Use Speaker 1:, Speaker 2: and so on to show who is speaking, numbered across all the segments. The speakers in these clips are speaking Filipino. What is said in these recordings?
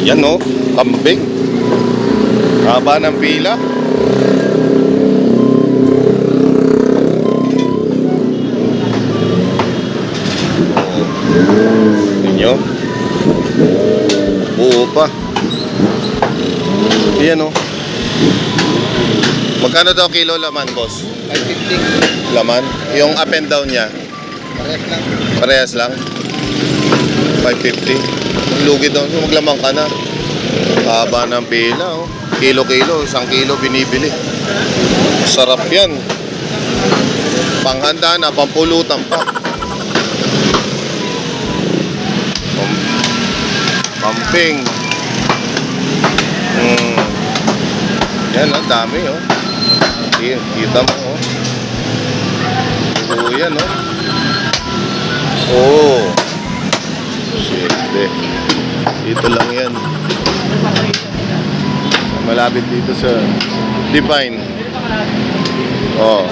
Speaker 1: Yan o, kambing. Haba ng pila. Ninyo. Buo pa. Yan o. Magkano daw kilo laman, boss?
Speaker 2: 550.
Speaker 1: Laman? Yung up and down niya?
Speaker 2: Parehas lang.
Speaker 1: Parehas lang? 550. Lugi daw. Maglamang ka na. Haba ng pila, oh. Kilo-kilo. 1 kilo binibili. Sarap yan. Panghanda na. Pampulutan pa. Pamping. Yan, ang dami, oh. Kita mo, oh. Oo, yan, oh. Oh. Shit, dito lang yan. Malapit dito sa Divine. Oh.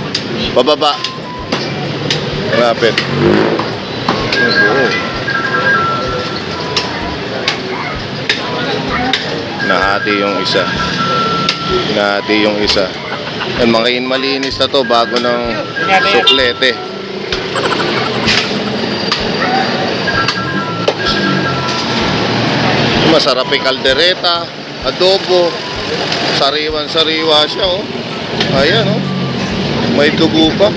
Speaker 1: Bababa. Malapit. Oh. Nahati yung isa. Nahati yung isa. Yan, malinis na to bago ng suklete. Masarap yung kaldereta, adobo, sariwan-sariwa siya, oh. Ayan, oh. May dugo pa.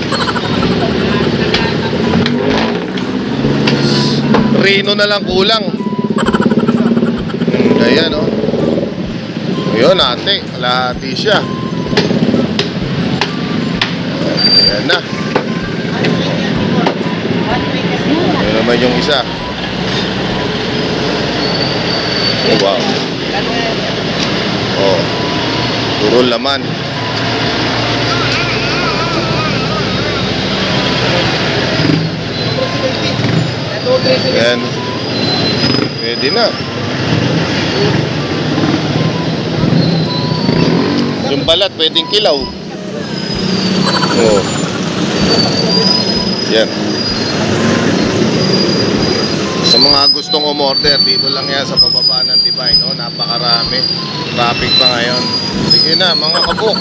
Speaker 1: Rino na lang kulang. Ayan, oh. Ayun, ate, kalahati siya. Ayan na. Ayan naman yung isa. Oh, wow. Oh. Puro laman. Ayan. Pwede na. Yung balat pwedeng kilaw. Oh. Yan. Sa mga gustong umorder, dito lang yan sa pababa ng Divine. Oh, napakarami. Traffic pa ngayon. Sige na, mga kabuk.